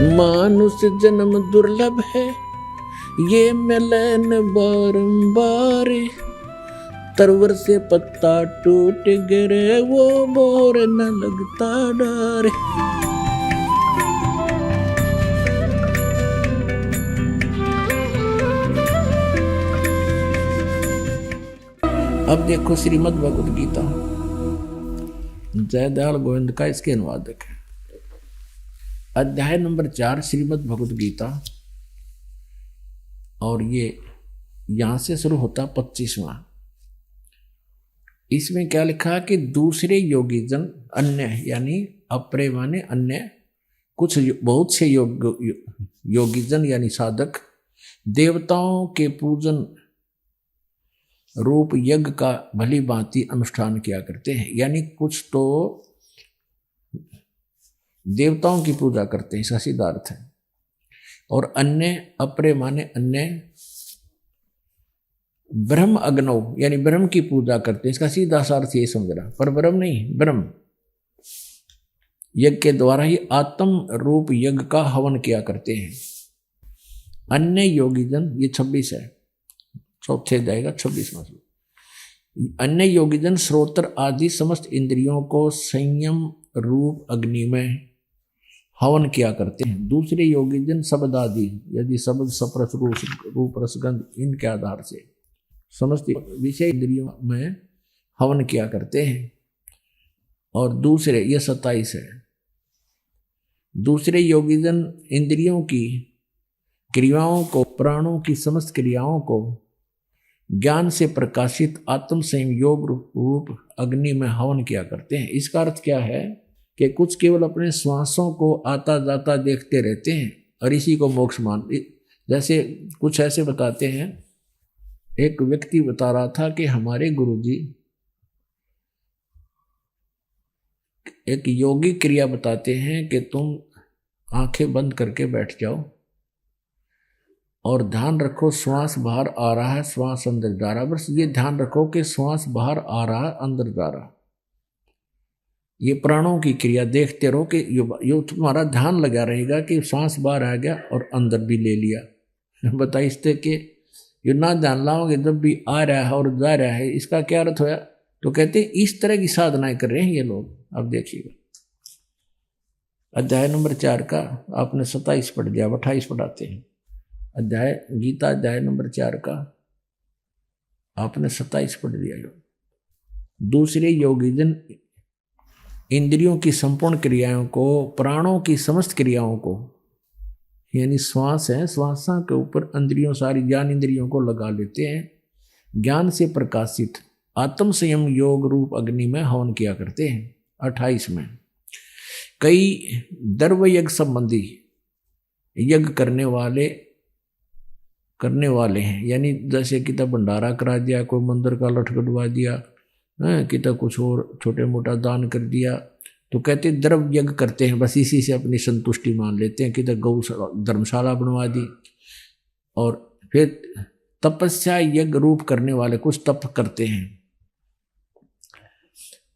मानुष जन्म दुर्लभ है, ये मिलन बारंबार। तरवर से पत्ता टूट गिरे, वो मोर न लगता डर। अब देखो श्रीमद् भगवद गीता, जयदयाल गोविंद का इसके अनुवादक है। अध्याय नंबर 4 श्रीमद् भगवद गीता, और ये यहां से शुरू होता 25वां। इसमें क्या लिखा कि दूसरे योगी जन अन्य, यानी अपरे माने अन्य, कुछ बहुत से योगी जन यानी साधक देवताओं के पूजन रूप यज्ञ का भली भांति अनुष्ठान किया करते हैं। यानी कुछ तो देवताओं की पूजा करते हैं, इसका सीधा अर्थ है। और अन्य अपरे माने अन्य ब्रह्म अग्नौ, यानी ब्रह्म की पूजा करते हैं, इसका सीधा अर्थ ये समझ रहा। पर ब्रह्म नहीं, ब्रह्म यज्ञ के द्वारा ही आत्म रूप यज्ञ का हवन किया करते हैं। अन्य योगीजन, ये 26 है, चौथे जाएगा 26वां। अन्य योगीजन श्रोत्र आदि समस्त इंद्रियों को संयम रूप अग्नि में हवन किया करते हैं। दूसरे योगीजन शब्द आदि, यदि शब्द सप्रस रूप रसगंध इनके आधार से समस्त विषय इंद्रियों में हवन किया करते हैं। और दूसरे, ये 27 है, दूसरे योगीजन इंद्रियों की क्रियाओं को, प्राणों की समस्त क्रियाओं को ज्ञान से प्रकाशित आत्म संयम योग रूप अग्नि में हवन किया करते हैं। इसका अर्थ क्या है कि कुछ केवल अपने श्वासों को आता जाता देखते रहते हैं और इसी को मोक्ष मान, जैसे कुछ ऐसे बताते हैं। एक व्यक्ति बता रहा था कि हमारे गुरुजी एक योगी क्रिया बताते हैं कि तुम आंखें बंद करके बैठ जाओ और ध्यान रखो श्वास बाहर आ रहा है, श्वास अंदर जा रहा है। बस ये ध्यान रखो कि श्वास बाहर आ रहा है, अंदर जा रहा है। ये प्राणों की क्रिया देखते रहो कि यो तुम्हारा ध्यान लगा रहेगा कि श्वास बाहर आ गया और अंदर भी ले लिया। बताइए इससे कि ये ना ध्यान लाओगे जब भी आ रहा है और जा रहा है, इसका क्या अर्थ होया? तो कहते हैं इस तरह की साधनाएं कर रहे हैं ये लोग। अब देखिएगा अध्याय नंबर 4 का आपने 27 पढ़ दिया, 28 पढ़ाते हैं। अध्याय गीता अध्याय नंबर 4 का आपने 27 पढ़ दिया। दूसरे योगीजन इंद्रियों की संपूर्ण क्रियाओं को, प्राणों की समस्त क्रियाओं को, यानी श्वास है, श्वासा के ऊपर इंद्रियों, सारी ज्ञान इंद्रियों को लगा लेते हैं। ज्ञान से प्रकाशित आत्म संयम योग रूप अग्नि में हवन किया करते हैं। 28 में कई दर्व यज्ञ संबंधी यज्ञ करने वाले हैं। यानी जैसे कि तब भंडारा करा दिया, कोई मंदिर का लठ कटवा दिया, कि तो कुछ और छोटे मोटा दान कर दिया, तो कहते द्रव्य यज्ञ करते हैं, बस इसी से अपनी संतुष्टि मान लेते हैं। कि तो गौ धर्मशाला बनवा दी। और फिर तपस्या यज्ञ रूप करने वाले कुछ तप करते हैं,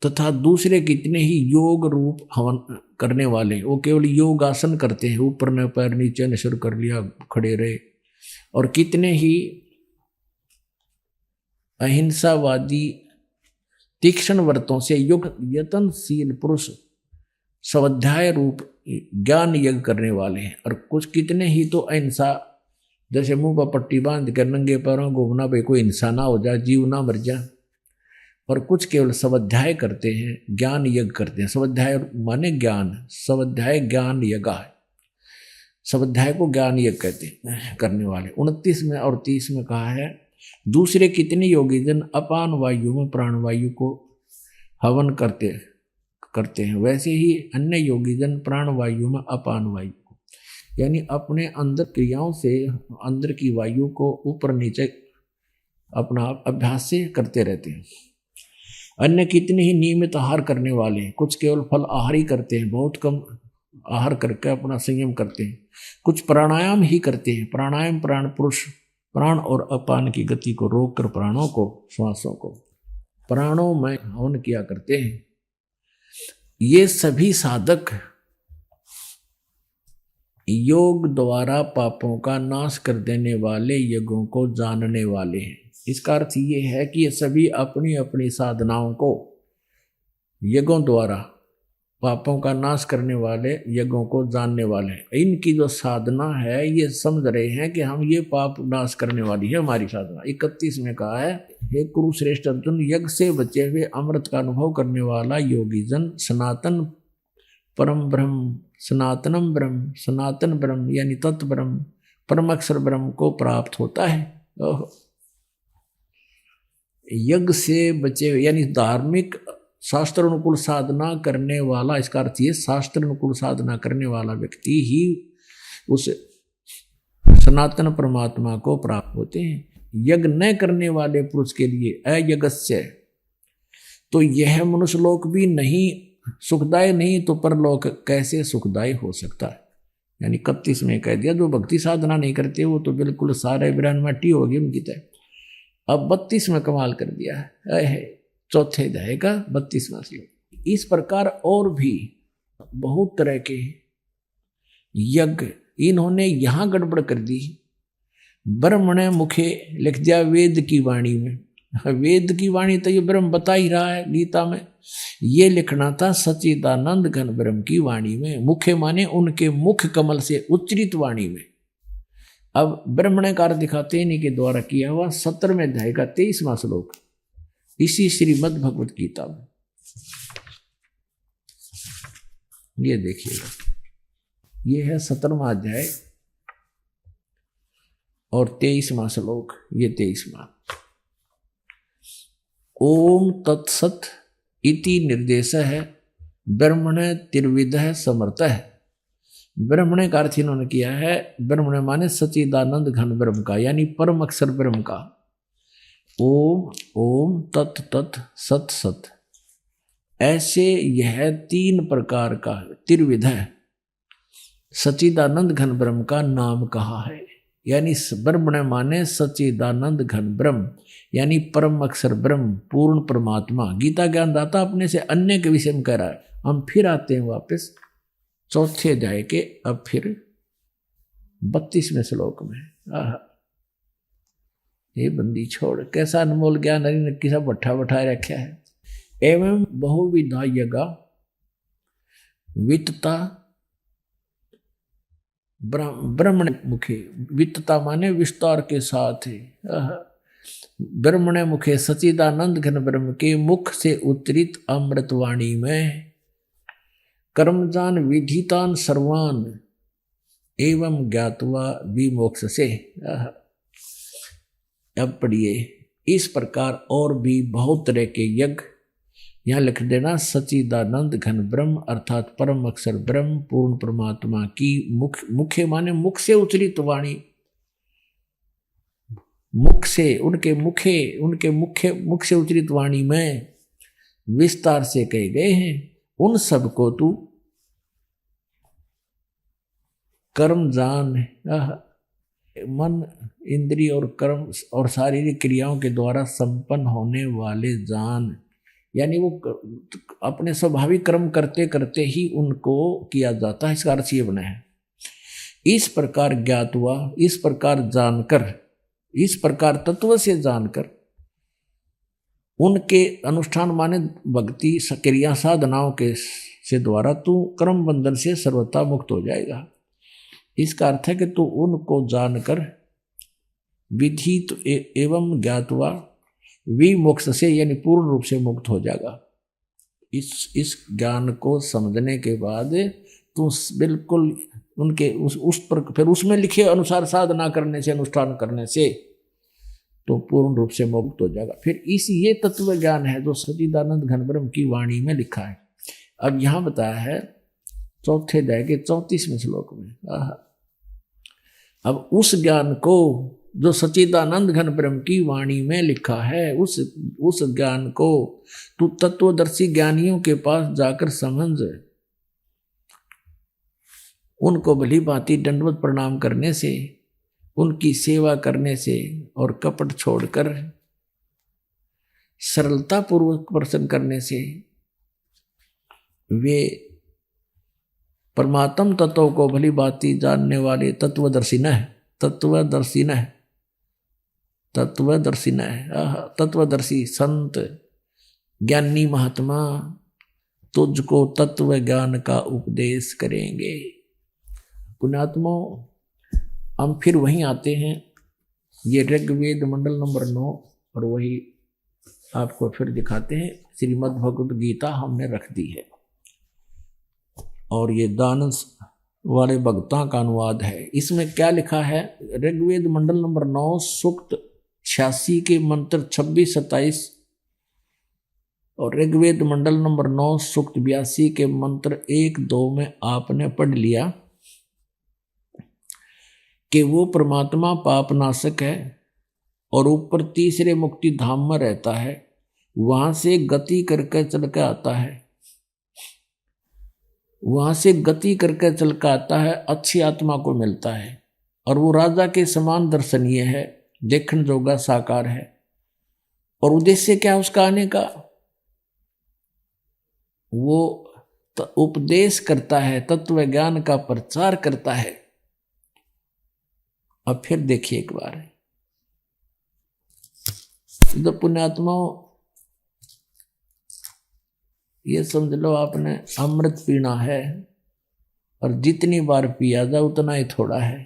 तथा दूसरे कितने ही योग रूप हवन करने वाले, वो केवल योग आसन करते हैं, ऊपर न पैर नीचे न सिर कर लिया, खड़े रहे। और कितने ही अहिंसावादी तीक्ष्ण व्रतों से यतनशील पुरुष स्वाध्याय रूप ज्ञान यज्ञ करने वाले हैं। और कुछ कितने ही तो अहिंसा, जैसे मुंह पर पट्टी बांध कर नंगे पैरों घूमना, भाई कोई हिंसा ना हो जाए, जीव ना मर जाए। और कुछ केवल स्वाध्याय करते हैं, ज्ञान यज्ञ करते हैं। स्वाध्याय माने ज्ञान, स्वाध्याय ज्ञान यज्ञ है, स्वाध्याय को ज्ञान यज्ञ कहते हैं करने वाले। 29 में और 30 में कहा है दूसरे कितने योगीजन अपान वायु में प्राणवायु को हवन करते हैं, वैसे ही अन्य योगीजन प्राणवायु में अपान वायु को, यानी अपने अंदर क्रियाओं से अंदर की वायु को ऊपर नीचे अपना अभ्यास से करते रहते हैं। अन्य कितने ही नियमित आहार करने वाले हैं, कुछ केवल फल आहार ही करते हैं, बहुत कम आहार करके अपना संयम करते हैं। कुछ प्राणायाम ही करते हैं, प्राणायाम प्राण पुरुष प्राण और अपान की गति को रोककर प्राणों को, श्वासों को प्राणों में हवन किया करते हैं। ये सभी साधक योग द्वारा पापों का नाश कर देने वाले यज्ञों को जानने वाले हैं। इसका अर्थ ये है कि ये सभी अपनी अपनी साधनाओं को यज्ञों द्वारा पापों का नाश करने वाले यज्ञों को जानने वाले हैं। इनकी जो साधना है ये समझ रहे हैं कि हम ये पाप नाश करने वाली है हमारी साधना। 31 में कहा है, हे कुरुश्रेष्ठ अर्जुन, यज्ञ से बचे हुए अमृत का अनुभव करने वाला योगी जन सनातन परम ब्रह्म, सनातनम ब्रह्म, सनातन ब्रह्म यानी तत्व ब्रह्म, परम अक्षर ब्रह्म को प्राप्त होता है। यज्ञ से बचे यानी धार्मिक शास्त्र अनुकूल साधना करने वाला, इसका अर्थ ये शास्त्र अनुकूल साधना करने वाला व्यक्ति ही उस सनातन परमात्मा को प्राप्त होते हैं। यज्ञ न करने वाले पुरुष के लिए अयज्ञस्य, तो यह मनुष्य लोक भी नहीं सुखदायी, नहीं तो परलोक कैसे सुखदायी हो सकता है। यानी 31 में कह दिया, जो भक्ति साधना नहीं करते वो तो बिल्कुल सारे ब्रह्म मट्टी होगी उनकी तय। अब 32 में कमाल कर दिया है, चौथे अध्याय का 32वां श्लोक। इस प्रकार और भी बहुत तरह के यज्ञ इन्होंने यहां गड़बड़ कर दी। ब्रह्मणे मुखे लिख दिया वेद की वाणी में। वेद की वाणी तो ये ब्रह्म बता ही रहा है गीता में, ये लिखना था सच्चिदानंद घन ब्रह्म की वाणी में। मुखे माने उनके मुख कमल से उच्चरित वाणी में। अब ब्रह्मणे कार दिखाते इन्हीं के द्वारा किया हुआ 17वें अध्याय का 23वां श्लोक इसी श्रीमद् भगवत गीता में। ये देखिएगा, ये है 17वां अध्याय और 23वां श्लोक। ये 23वां, ओम तत्सत इति निर्देश है ब्रह्मणे त्रिविधः समर्थः। ब्रह्मणे का अर्थ इन्होंने किया है, ब्रह्मणे माने सच्चिदानंद घन ब्रह्म का, यानी परम अक्षर ब्रह्म का। ओम ओम तत् तत् सत सत, ऐसे यह 3 प्रकार का त्रिविध सच्चिदानंद घन ब्रह्म का नाम कहा है। यानी ब्रह्मणे माने सच्चिदानंद घन ब्रह्म, यानी परम अक्षर ब्रह्म, पूर्ण परमात्मा। गीता ज्ञानदाता अपने से अन्य के विषय में कह रहा है। हम फिर आते हैं वापस चौथे अध्याय के, अब फिर 32वें श्लोक में। ये बंदी छोड़, कैसा अनमोल ज्ञान हरि ने किसा बट्ठा बैठाए रखा है। एवं बहुविधा यज्ञ वित्तता ब्रह्मण मुखे, वित्तता माने विस्तार के साथ है। ब्रह्मण मुखे सच्चिदानंद घन ब्रह्म के मुख से उच्चरित अमृतवाणी में कर्मजान विधितान सर्वान एवं ज्ञातवा विमोक्ष से। अब पढ़िए, इस प्रकार और भी बहुत तरह के यज्ञ, यहाँ लिख देना सच्चिदानंद घन ब्रह्म अर्थात परम अक्षर ब्रह्म पूर्ण परमात्मा की मुख्य माने मुख से उच्चरित वाणी, मुख से उनके मुख से उच्चरित वाणी में विस्तार से कहे गए हैं। उन सब को तू कर्म जान, मन इंद्रिय और कर्म और शारीरिक क्रियाओं के द्वारा संपन्न होने वाले जान, यानी वो अपने स्वाभाविक कर्म करते करते ही उनको किया जाता है। इसका अर्थ ये बना है, इस प्रकार ज्ञात हुआ, इस प्रकार जानकर, इस प्रकार तत्व से जानकर उनके अनुष्ठान माने भक्ति क्रिया साधनाओं के से द्वारा तू कर्म बंधन से सर्वथा मुक्त हो जाएगा। इसका अर्थ है कि तू उनको जानकर विधित एवं ज्ञातवा विमोक्ष से यानी पूर्ण रूप से मुक्त हो जाएगा। इस ज्ञान को समझने के बाद तू बिल्कुल उनके उस पर फिर उसमें लिखे अनुसार साधना करने से अनुष्ठान करने से तो पूर्ण रूप से मुक्त हो जाएगा। फिर ये तत्व ज्ञान है जो सच्चिदानंद घन ब्रह्म की वाणी में लिखा है। अब यहाँ बताया है चौथे अध्याय के 34वें श्लोक में। अब उस ज्ञान को जो सच्चिदानंद घन ब्रह्म की वाणी में लिखा है, उस ज्ञान को तू तत्वदर्शी ज्ञानियों के पास जाकर समझ, उनको भली भांति दंडवत प्रणाम करने से, उनकी सेवा करने से और कपट छोड़कर सरलता पूर्वक प्रसन्न करने से वे परमात्म तत्व को भली भांति जानने वाले तत्वदर्शी न है, तत्वदर्शी न है, तत्वदर्शी न है, तत्वदर्शी संत ज्ञानी महात्मा तुझको तत्व ज्ञान का उपदेश करेंगे। पुण्यात्मा, हम फिर वहीं आते हैं, ये ऋग्वेद मंडल नंबर 9 और वही आपको फिर दिखाते हैं। श्रीमद् भगवद गीता हमने रख दी है और ये दान वाले भक्तों का अनुवाद है। इसमें क्या लिखा है? ऋग्वेद मंडल नंबर 9 सूक्त 86 के मंत्र 26-27 और ऋग्वेद मंडल नंबर 9 सूक्त 82 के मंत्र 1-2 में आपने पढ़ लिया कि वो परमात्मा पाप नाशक है और ऊपर तीसरे मुक्ति धाम में रहता है, वहां से गति करके चल के आता है, वहां से गति करके चल के आता है, अच्छी आत्मा को मिलता है और वो राजा के समान दर्शनीय है, देखने जोगा साकार है। और उद्देश्य क्या उसका आने का? वो उपदेश करता है, तत्व ज्ञान का प्रचार करता है। अब फिर देखिए एक बार, तो पुण्यात्माओं ये समझ लो आपने अमृत पीना है और जितनी बार पिया जाए उतना ही थोड़ा है।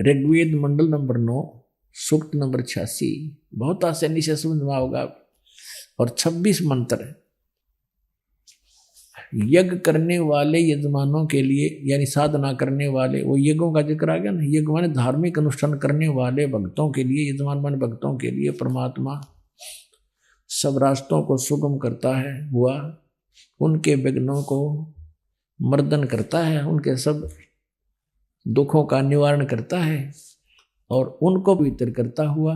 ऋग्वेद मंडल नंबर 9 सूक्त नंबर 86 बहुत आसानी से समझ में होगा और 26 मंत्र है। यज्ञ करने वाले यजमानों के लिए यानी साधना करने वाले, वो यज्ञों का जिक्र आ गया ना, यज्ञ माने धार्मिक अनुष्ठान करने वाले भक्तों के लिए, यजमान माने भक्तों के लिए परमात्मा सब रास्तों को सुगम करता है हुआ, उनके विघ्नों को मर्दन करता है, उनके सब दुखों का निवारण करता है और उनको पवित्र करता हुआ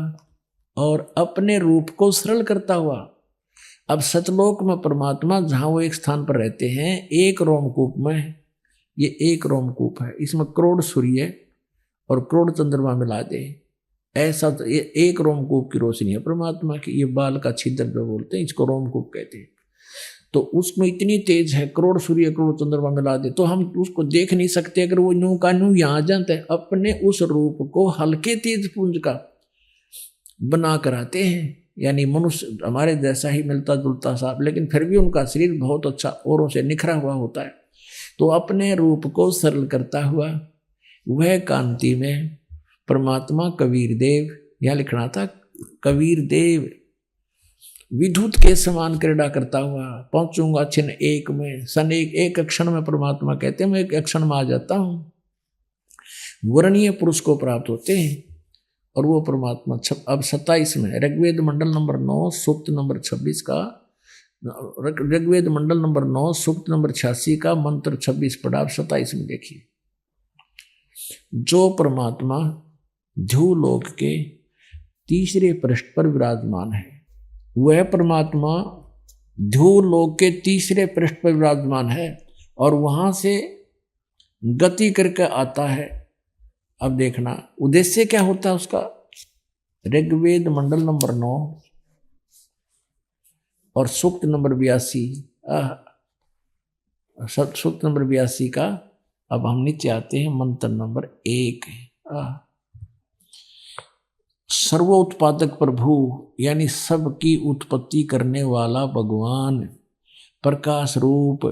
और अपने रूप को सरल करता हुआ। अब सतलोक में परमात्मा जहाँ वो एक स्थान पर रहते हैं, एक रोमकूप में, ये एक रोमकूप है, इसमें करोड़ सूर्य और करोड़ चंद्रमा मिला दे, ऐसा तो ये एक रोमकूप की रोशनी है परमात्मा की। ये बाल का छिद्र जो बोलते हैं इसको रोमकूप कहते हैं। तो उसमें इतनी तेज है, करोड़ सूर्य करोड़ चंद्रमा मिला दे तो हम उसको देख नहीं सकते। अगर वो यूं का यूं यहाँ जाते हैं, अपने उस रूप को हल्के तेज पुंज का बना कर आते हैं, यानी मनुष्य हमारे जैसा ही मिलता जुलता सा, लेकिन फिर भी उनका शरीर बहुत अच्छा औरों से निखरा हुआ होता है। तो अपने रूप को सरल करता हुआ वह कांति में परमात्मा कबीर देव, यह लिखना था, कबीर देव विद्युत के समान क्रीड़ा करता हुआ पहुंचूंगा छिन एक में, सन एक क्षण में परमात्मा कहते हैं मैं एक क्षण में आ जाता हूं। वर्णीय पुरुष को प्राप्त होते हैं और वो परमात्मा अब 27 में ऋग्वेद मंडल नंबर 9 सूक्त नंबर 26 का, ऋग्वेद मंडल नंबर 9 सूक्त नंबर 86 का मंत्र 26 पढ़ा। अब 27 में देखिए, जो परमात्मा ध्रुवलोक के तीसरे पृष्ठ पर विराजमान है, वह परमात्मा ध्रुवलोक के तीसरे पृष्ठ पर विराजमान है और वहां से गति करके आता है। अब देखना उद्देश्य क्या होता है उसका। ऋग्वेद मंडल नंबर 9 और सूक्त नंबर 82, सूक्त नंबर 82 का अब हम नीचे आते हैं, मंत्र नंबर 1। सर्वोत्पादक प्रभु यानी सबकी उत्पत्ति करने वाला भगवान, प्रकाश रूप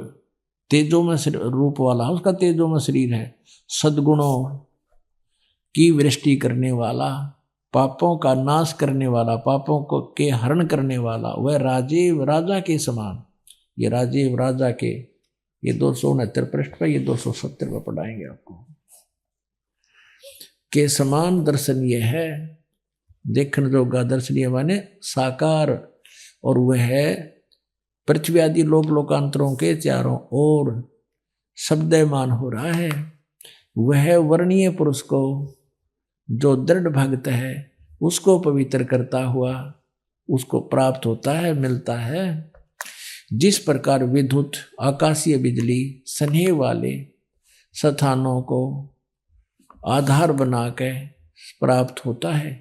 तेजो में रूप वाला, उसका तेजो में शरीर है, सद्गुणों की वृष्टि करने वाला, पापों का नाश करने वाला, पापों को के हरण करने वाला, वह राजीव राजा के समान, ये राजीव राजा के, ये 269 पृष्ठ पर, ये 270 पर पढ़ाएंगे आपको, के समान दर्शनीय है, देखने जोगा दर्शनीय माने साकार, और वह पृथ्वी आदि लोक लोकांतरों के चारों ओर शब्दमान हो रहा है। वह वर्णीय पुरुष को जो दृढ़ भक्त है उसको पवित्र करता हुआ उसको प्राप्त होता है, मिलता है। जिस प्रकार विद्युत आकाशीय बिजली स्नेह वाले स्थानों को आधार बना के प्राप्त होता है।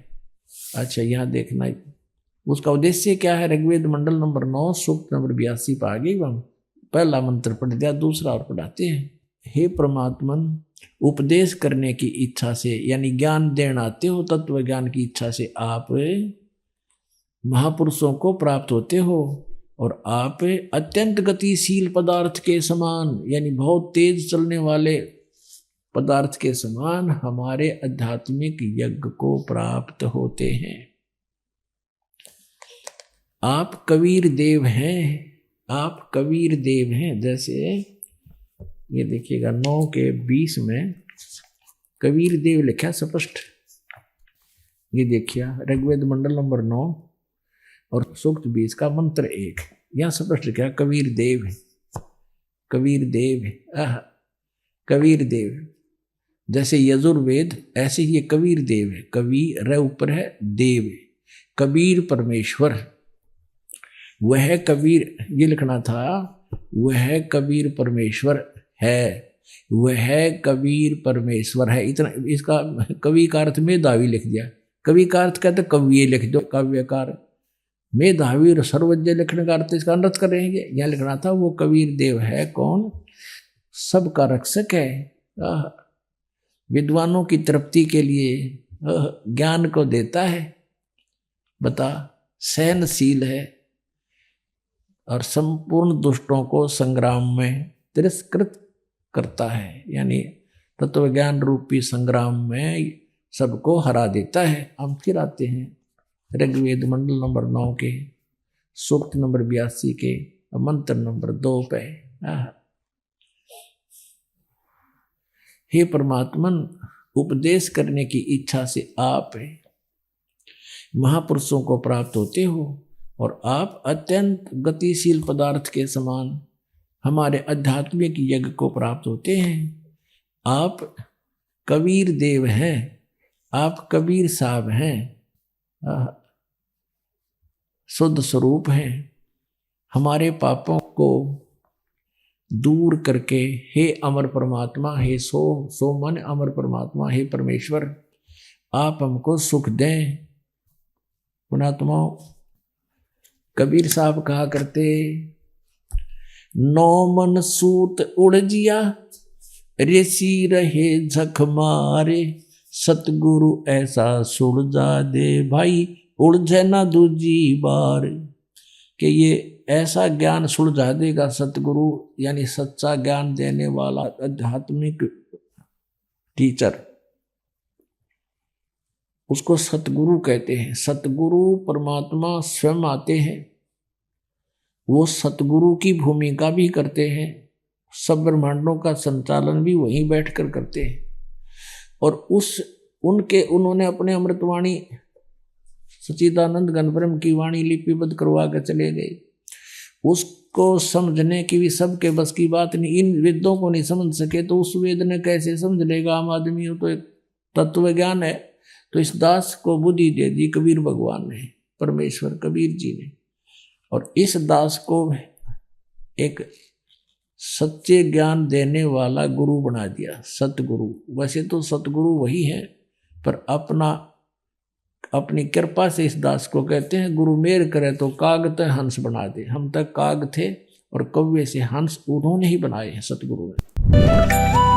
अच्छा यहाँ देखना उसका उद्देश्य क्या है। ऋग्वेद मंडल नंबर 9 सूक्त नंबर 82 पर आ गई, हम पहला मंत्र पढ़ दिया, दूसरा और पढ़ाते हैं। हे परमात्मन, उपदेश करने की इच्छा से यानी ज्ञान देना आते हो, तत्व ज्ञान की इच्छा से आप महापुरुषों को प्राप्त होते हो और आप अत्यंत गतिशील पदार्थ के समान यानी बहुत तेज चलने वाले पदार्थ के समान हमारे आध्यात्मिक यज्ञ को प्राप्त होते हैं। आप कबीर देव हैं, आप कबीर देव हैं। जैसे ये देखिएगा 9:20 में कबीर देव लिखा स्पष्ट। ये देखिए ऋग्वेद मंडल नंबर 9 और सूक्त 20 का मंत्र 1, यहाँ स्पष्ट लिखा कबीर देव है, कबीर देव है, कबीर देव। जैसे यजुर्वेद ऐसे ही ये कबीर देव है। कबीर ऊपर है, देव है, कबीर परमेश्वर। वह कबीर, ये लिखना था, वह कबीर परमेश्वर है, वह कबीर परमेश्वर है। इतना इसका कवि का अर्थ मेधावी लिख दिया। कवि का अर्थ कहते कवि लिख दो, काव्यकार। मेधावी और सर्वज्ञ लिखने का अर्थ इसका अनर्थ कर रहेंगे। यहाँ लिखना था वो कबीर देव है कौन? सबका रक्षक है, विद्वानों की तृप्ति के लिए ज्ञान को देता है। बता, सहनशील है और संपूर्ण दुष्टों को संग्राम में तिरस्कृत करता है, यानी तत्व ज्ञान रूपी संग्राम में सबको हरा देता है। हम फिर आते हैं ऋग्वेद मंडल नंबर 9 के सूक्त नंबर 82 के मंत्र नंबर 2 पे। हे परमात्मन, उपदेश करने की इच्छा से आप महापुरुषों को प्राप्त होते हो और आप अत्यंत गतिशील पदार्थ के समान हमारे आध्यात्मिक यज्ञ को प्राप्त होते हैं। आप कबीर देव हैं, आप कबीर साहब हैं, शुद्ध स्वरूप हैं। हमारे पापों को दूर करके हे अमर परमात्मा, हे सो मन अमर परमात्मा, हे परमेश्वर, आप हमको सुख दें। पुणात्माओं, कबीर साहब कहा करते, 9 मन सूत उड़ जिया, ऋषि रहे झक मारे, सतगुरु ऐसा सुलझा दे भाई, उलझे ना दूजी बार। कि ये ऐसा ज्ञान सुलझा देगा सतगुरु, यानी सच्चा ज्ञान देने वाला आध्यात्मिक टीचर, उसको सतगुरु कहते हैं। सतगुरु परमात्मा स्वयं आते हैं, वो सतगुरु की भूमिका भी करते हैं, सब ब्रह्मांडों का संचालन भी वहीं बैठकर करते हैं। और उन्होंने अपने अमृतवाणी सच्चिदानंद घन ब्रह्म की वाणी लिपिबद्ध करवा कर चले गए। उसको समझने की भी सबके बस की बात नहीं। इन वेदों को नहीं समझ सके तो उस वेद ने कैसे समझ लेगा आम आदमी? हो तो एक तत्व ज्ञान है। तो इस दास को बुद्धि दे दी कबीर भगवान ने, परमेश्वर कबीर जी ने, और इस दास को एक सच्चे ज्ञान देने वाला गुरु बना दिया, सतगुरु। वैसे तो सतगुरु वही है, पर अपनी कृपा से इस दास को कहते हैं गुरु मेर करे तो काग ते हंस बना दे। हम तक काग थे और कव्वे से हंस उन्होंने ही बनाए हैं सतगुरु ने।